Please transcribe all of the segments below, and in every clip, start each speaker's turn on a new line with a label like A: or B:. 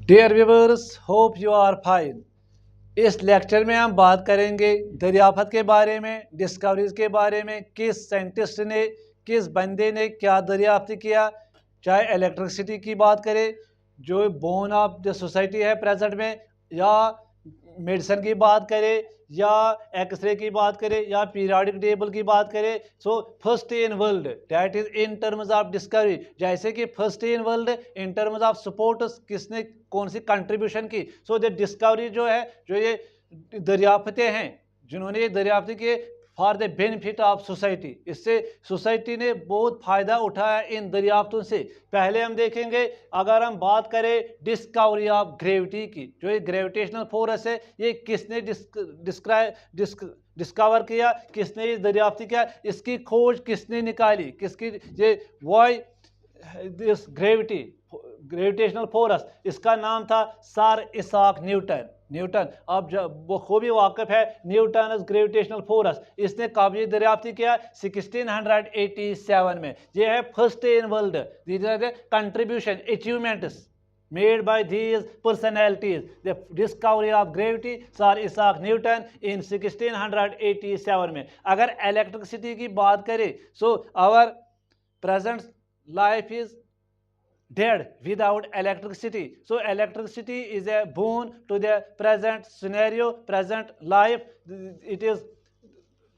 A: Dear viewers, hope you are fine. इस lecture में हम बात करेंगे दरियाफत के बारे में, डिस्कवरीज के बारे में, किस साइंटिस्ट ने, किस बंदे ने क्या दरियाफ्त किया। चाहे इलेक्ट्रिसिटी की बात करें, जो बोन ऑफ द सोसाइटी है प्रेजेंट में, या मेडिसन की बात करें, या एक्सरे की बात करें, या पीरियोडिक टेबल की बात करें। So first in world that is in terms of discovery, जैसे कि first in world in terms of support किसने कौन सी कंट्रीब्यूशन की। सो द डिस्कवरी जो है, जो ये दरियाफ्तें हैं, जिन्होंने ये दरियाफ्तें किए for the benefit of society, इससे सोसाइटी ने बहुत फ़ायदा उठाया इन दरियाफ्तों से। पहले हम देखेंगे, अगर हम बात करें डिस्कवरी ऑफ ग्रेविटी की, जो ये ग्रेविटेशनल फोर्स है, ये किसने डिस्कवर किया, किसने ये दरियाफ्त किया, इसकी खोज किसने निकाली, किसकी ये वाई दिस ग्रेविटेशनल फोर्स, इसका नाम था सर इसाक न्यूटन। न्यूटन, अब जब वो खूबी वाकिफ है न्यूटन ग्रेविटेशनल फोर्स, इसने काबिल दरियाफ्ती किया 1687 में। ये है first in world contribution achievements made by these personalities. The discovery of gravity, Sir Isaac Newton in 1687 में। अगर इलेक्ट्रिसिटी की बात करें, so our present life is dead without electricity. So electricity is a boon to the present scenario, present life. It is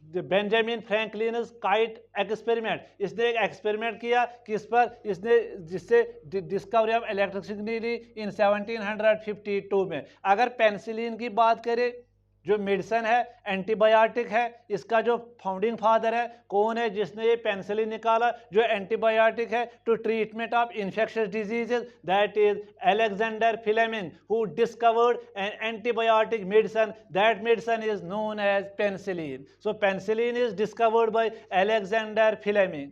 A: Benjamin Franklin kite experiment, इसने एक experiment किया किस पर, इसने जिससे डिस्कवरी ऑफ इलेक्ट्रिसिटी ली इन 1752 में। अगर पेनिसिलिन की बात करें, जो मेडिसन है, एंटीबायोटिक है, इसका जो फाउंडिंग फादर है कौन है, जिसने ये पेनिसिलिन निकाला जो एंटीबायोटिक है to treatment of infectious diseases, that is Alexander Fleming, who discovered an antibiotic medicine, that medicine is known as penicillin. So penicillin is discovered by Alexander Fleming.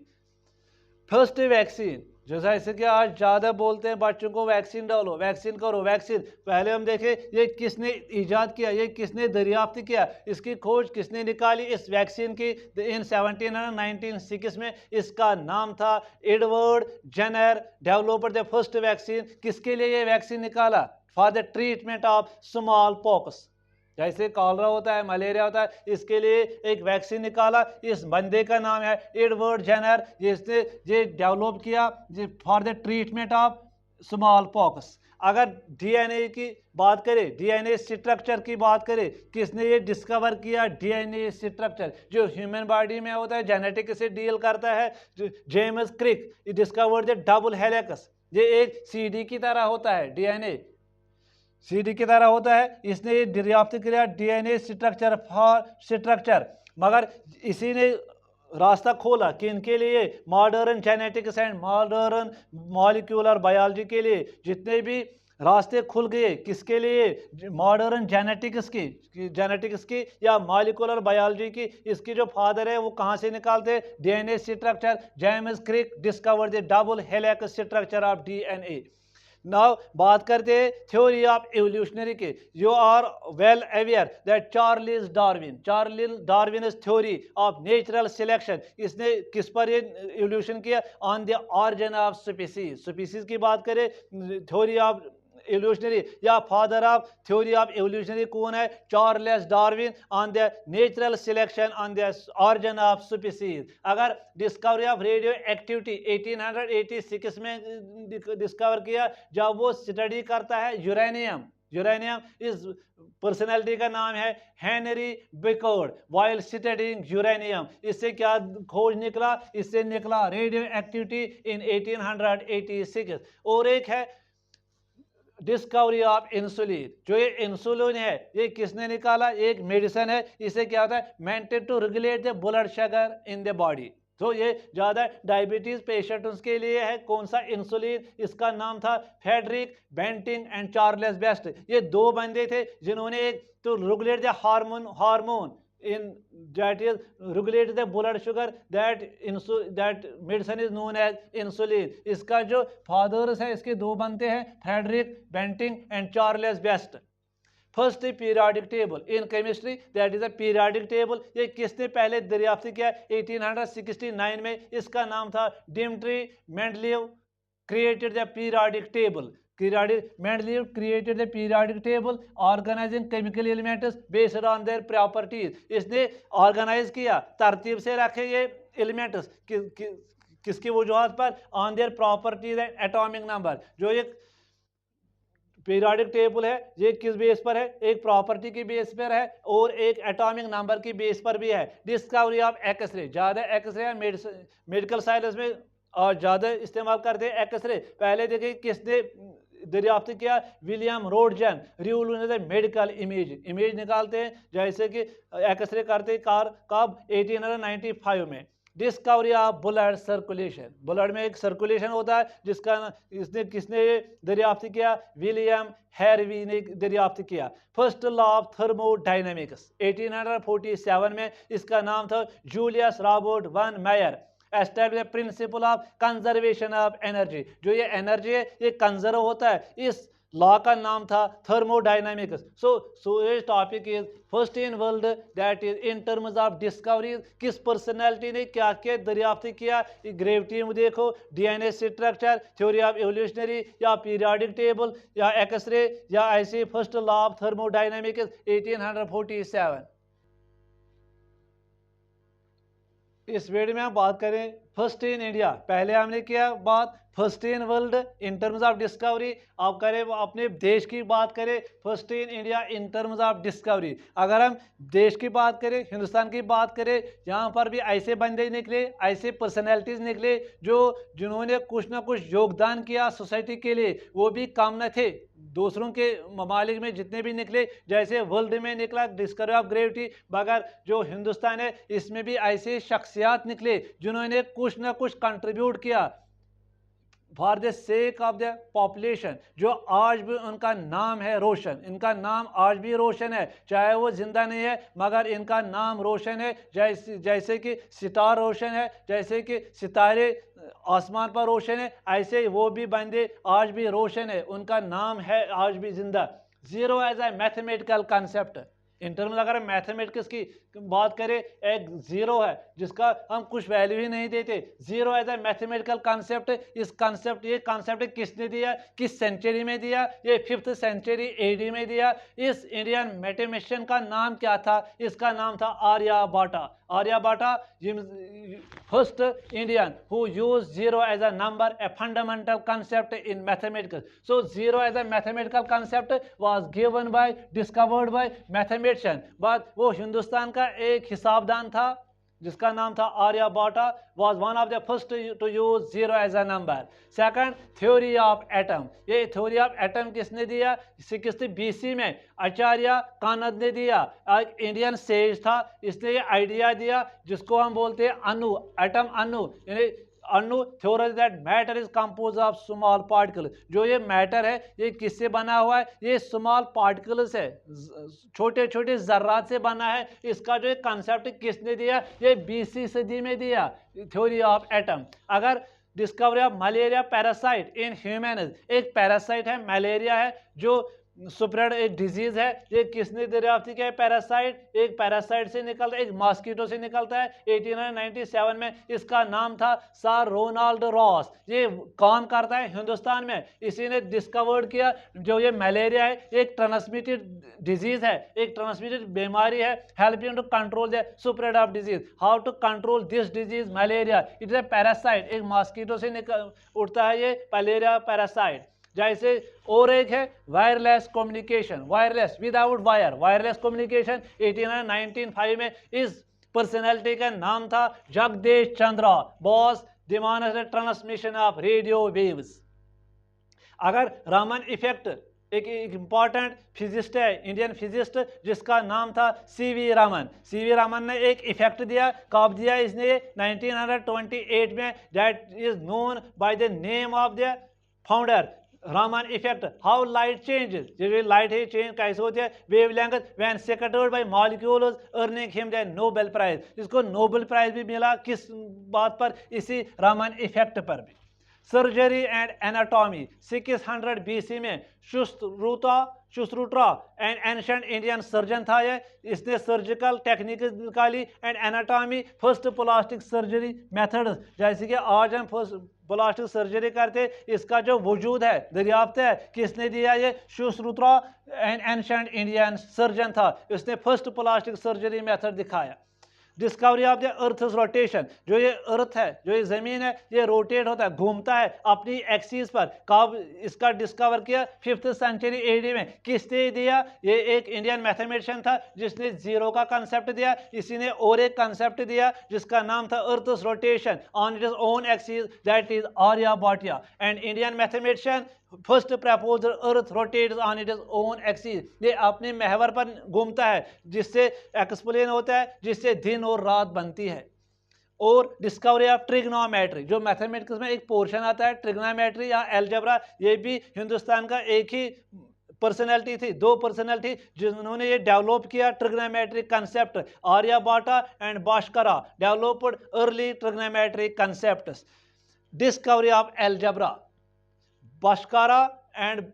A: First vaccine, जैसे कि आज ज़्यादा बोलते हैं बच्चों को वैक्सीन डालो, वैक्सीन करो, वैक्सीन। पहले हम देखें ये किसने ईजाद किया, ये किसने दरियाफ्त किया, इसकी खोज किसने निकाली इस वैक्सीन की इन 1796 में। इसका नाम था Edward Jenner, developer the first vaccine. किसके लिए ये वैक्सीन निकाला? For the treatment of small pox, जैसे कॉलरा होता है, मलेरिया होता है, इसके लिए एक वैक्सीन निकाला। इस बंदे का नाम है एडवर्ड जेनर, जिसने ये डेवलप किया for the treatment of small pox. अगर डीएनए की बात करें, डीएनए स्ट्रक्चर की बात करें, किसने ये डिस्कवर किया? डीएनए स्ट्रक्चर जो ह्यूमन बॉडी में होता है, जेनेटिक से डील करता है, James Crick discovered the double helix. ये एक सीडी की तरह होता है, डीएनए सीडी की तरह होता है। इसने दरियाफ्त किया डीएनए स्ट्रक्चर, मगर इसी ने रास्ता खोला किनके लिए? Modern genetics and modern molecular biology के लिए। जितने भी रास्ते खुल गए किसके लिए? मॉडर्न जेनेटिक्स की या मॉलिक्यूलर बायोलॉजी की। इसकी जो फादर है वो कहाँ से निकालते? DNA structure. James Crick discovered the double helix structure of DNA. Now बात करते हैं थ्योरी ऑफ एवोल्यूशनरी के। You are well aware that Charles Darwin theory of natural selection, इसने किस पर ये एवोल्यूशन किया? On the origin of species की बात करें, थ्योरी ऑफ एवोल्यूशनरी या father of theory of evolutionary कौन है? Charles Darwin, on the natural selection on the origin of species. अगर डिस्कवरी ऑफ रेडियो एक्टिविटी 1886 में डिस्कवर किया, जब वो स्टडी करता है यूरेनियम इस पर्सनैलिटी का नाम है हेनरी बिकॉर्ड, वाइल स्टडीइंग यूरेनियम। इससे क्या खोज निकला? इससे निकला रेडियो एक्टिविटी इन 1886। और एक है डिस्कवरी ऑफ इंसुलिन, जो ये इंसुलिन है ये किसने निकाला? एक मेडिसिन है, इसे क्या होता है? Meant to regulate the blood sugar in the body. तो ये ज़्यादा डायबिटीज़ पेशेंट्स के लिए है। कौन सा इंसुलिन? इसका नाम था Frederick Banting and Charles Best. ये दो बंदे थे जिन्होंने एक तो regulate the hormone in that is regulate the blood sugar, that medicine is known as insulin। इसका जो फादर्स है इसके दो बनते हैं, Frederick Banting and Charles Best. First periodic table in chemistry, that is a periodic table. ये किसने पहले दरियाफ्त किया? 1869 में। इसका नाम था Dmitry Mendeleev created the periodic table. Mendeleev created the periodic table organizing chemical elements based on their properties. इसने organize किया, तरतीब से रखे ये elements किसकी वजूहात पर, on their properties and atomic number. जो ये पीरियडिक टेबल है ये किस बेस पर है, एक प्रॉपर्टी की बेस पर है और एक एटॉमिक नंबर की बेस पर भी है. डिस्कवरी ऑफ एक्सरे, ज़्यादा एक्सरे मेडिकल साइंस में और ज़्यादा इस्तेमाल करते हैं एक्सरे. पहले देखिए किसने दरियाफ्त किया, विलियम रोडजन. रिवोल्यूशनरी मेडिकल इमेज निकालते हैं जैसे कि एक्सरे करते कब 1895 में. Discovery of blood circulation, blood में एक सर्कुलेशन होता है जिसका किसने दरियाफ्त किया, विलियम हैरवी ने दरियाफ्त किया. फर्स्ट लॉ ऑफ थर्मोडायनेमिक्स 1847 में, इसका नाम था Julius Robert one mayor. Establish principle of conservation of energy, जो ये एनर्जी है ये कंजर्व होता है, इस लॉ का नाम था थर्मोडायनामिक्स. सो ये topic is first in world that is in terms of discovery. किस पर्सनैलिटी ने क्या क्या दरियाफ्त किया, ग्रेविटी में देखो, DNA structure, theory of evolutionary या पीरियडिक टेबल या एक्सरे या ऐसे. First law of thermodynamics 1847. इस वीडियो में हम बात करें फर्स्ट इन इंडिया. पहले हमने किया बात first in world in terms of discovery. आप करें अपने देश की बात करें first in India in terms of discovery. अगर हम देश की बात करें, हिंदुस्तान की बात करें, यहाँ पर भी ऐसे बंदे निकले, ऐसे पर्सनैलिटीज निकले जिन्होंने कुछ ना कुछ योगदान किया सोसाइटी के लिए. वो भी कम न थे, दूसरों के ममालिक में जितने भी निकले, जैसे वर्ल्ड में निकला डिस्कवरी ऑफ ग्रेविटी, मगर जो हिंदुस्तान है इसमें भी ऐसे शख्सियात निकले जिन्होंने कुछ ना कुछ कंट्रीब्यूट किया for the sake of the population. जो आज भी उनका नाम है रोशन, इनका नाम आज भी रोशन है, चाहे वो जिंदा नहीं है मगर इनका नाम रोशन है. जैसे कि सितार रोशन है, जैसे कि सितारे आसमान पर रोशन है, ऐसे वो भी बंदे आज भी रोशन है, उनका नाम है आज भी जिंदा. Zero as a mathematical concept. In terms अगर मैथमेटिक्स की बात करें, एक जीरो है जिसका हम कुछ वैल्यू ही नहीं देते. Zero as a mathematical concept. ये कंसेप्ट किसने दिया, किस सेंचुरी में दिया, ये 5th सेंचुरी एडी में दिया. इस इंडियन मैथमेटिशियन का नाम क्या था, इसका नाम था Aryabhatta. Aryabhatta first Indian who use zero as a number, a fundamental concept in mathematics. So zero as a mathematical concept was given by, discovered by mathematician. But वो हिंदुस्तान का एक हिसाबदान था जिसका नाम था Aryabhata. was one of the first to use zero as a number. Second, theory of atom. ये theory of atom किसने दिया, 60 BC में आचार्य कानद ने दिया. एक इंडियन सेज था, इसने ये आइडिया दिया जिसको हम बोलते हैं अणु, एटम अणु. यानी अणु theory that matter is compose of small particle. जो ये मैटर है ये किससे बना हुआ है, ये स्मॉल पार्टिकल्स है, छोटे छोटे जर्रात से बना है. इसका जो कंसेप्ट किसने दिया, ये 20वीं सदी में दिया, थ्योरी ऑफ एटम. अगर discovery of malaria parasite in human, एक पैरासाइट है मलेरिया है जो स्प्रेड एक डिजीज है, ये किसने दरियाफ्त किया है, पैरासाइट. एक पैरासाइट से निकलता है, एक मॉस्किटो से निकलता है 1897 में. इसका नाम था सर रोनाल्ड रॉस. ये काम करता है हिंदुस्तान में, इसी ने डिस्कवर्ड किया. जो ये मलेरिया है एक ट्रांसमिटेड डिजीज है, एक ट्रांसमिटेड बीमारी है, helping to control the spread of disease. How to control this disease malaria, it is a parasite. एक मॉस्किटो से निकल उठता है ये मलेरिया पैरासाइट. जैसे और एक है wireless communication, wireless without wire, wireless communication 1905 में. इस पर्सनैलिटी का नाम था Jagadish Chandra Bose, demand transmission of radio waves. अगर रामन इफेक्ट, एक इंपॉर्टेंट फिजिस्ट है, इंडियन फिजिस्ट जिसका नाम था सीवी रामन. सीवी रामन ने एक इफेक्ट दिया, कब दिया इसने, 1928 में. That is known by the name of the founder, Raman effect. How light changes, जो लाइट है चेंज कैसे होती है, wavelength when scattered by molecules earning him the Nobel prize. इसको नोबेल प्राइज भी मिला, किस बात पर, इसी रामन इफेक्ट पर भी. सर्जरी एंड एनाटॉमी 600 BC में शुश्रुता एंड एंशिएंट इंडियन सर्जन था ये. इसने सर्जिकल टेक्निक निकाली and anatomy, first plastic surgery method. जैसे कि आज हम फर्स्ट प्लास्टिक सर्जरी करते, इसका जो वजूद है, दरियाफ्त है, किसने दिया? ये श्रुश्रुत्रा एंशंट इंडियन सर्जन था, इसने फर्स्ट प्लास्टिक सर्जरी मेथड दिखाया। Discovery of the earth rotation, जो ये अर्थ है, जो ये ज़मीन है, ये रोटेट होता है, घूमता है अपनी एक्सिस पर। कब इसका डिस्कवर किया? 5th सेंचुरी एडी में। किसने दिया? ये एक इंडियन मैथमेटिशियन था जिसने जीरो का कंसेप्ट दिया। इसी ने और एक कंसेप्ट दिया जिसका नाम था earth rotation on it own axis, that is Aryabhatta. And Indian mathematician first proposal earth rotates on it own axis, ये अपने महवर पर घूमता है, जिससे एक्सप्लेन होता है, जिससे दिन और रात बनती है। और डिस्कवरी ऑफ ट्रिग्नोमेट्री, जो मैथमेटिक्स में एक पोर्शन आता है ट्रिग्नोमेट्री या एलजेब्रा, ये भी हिंदुस्तान का एक ही पर्सनैलिटी थी, दो पर्सनैलिटी जिन्होंने ये डेवलप किया trigonometric concept. Aryabhatta and Bhaskara developed early trigonometric concepts. Discovery of algebra, Bhaskara and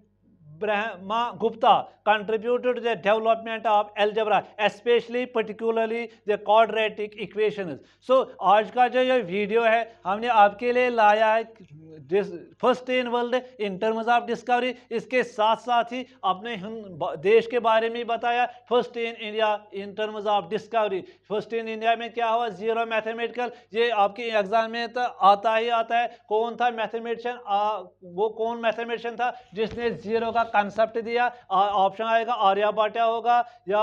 A: Brahmagupta contributed to the development of algebra, especially particularly the quadratic equations. So आज का जो ये वीडियो है हमने आपके लिए लाया है first in world in terms of discovery, इसके साथ साथ ही अपने देश के बारे में बताया first in India in terms of discovery. First in India में क्या हुआ? जीरो मैथमेटिकल, ये आपके एग्जाम में तो आता ही आता है। कौन था मैथमेटिशियन? वो कौन मैथमेटिशियन था जिसने जीरो का कंसेप्ट दिया? ऑप्शन आएगा आर्यभट्ट होगा, या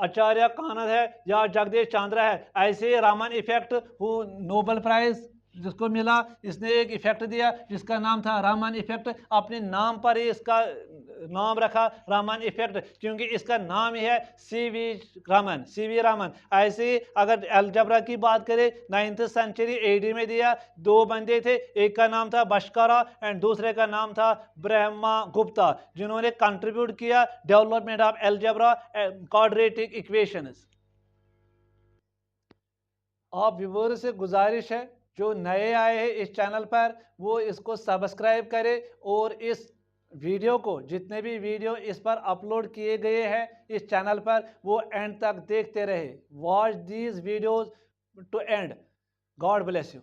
A: आचार्य कानद है, या जगदीश चंद्र है। ऐसे रामन इफेक्ट, वो नोबेल प्राइज जिसको मिला, इसने एक इफेक्ट दिया जिसका नाम था रामन इफेक्ट। अपने नाम पर ही इसका नाम रखा रामन इफेक्ट, क्योंकि इसका नाम ही है सी वी रामन। ऐसे ही अगर अलजबरा की बात करें, 9th सेंचुरी एडी में दिया। दो बंदे थे, एक का नाम था भास्करा एंड दूसरे का नाम था ब्रह्मगुप्ता, जिन्होंने कंट्रीब्यूट किया development of algebra quadratic equations. आप व्यूअर से गुजारिश है जो नए आए हैं इस चैनल पर, वो इसको सब्सक्राइब करें और इस वीडियो को, जितने भी वीडियो इस पर अपलोड किए गए हैं इस चैनल पर, वो एंड तक देखते रहे। Watch these videos to end. God bless you.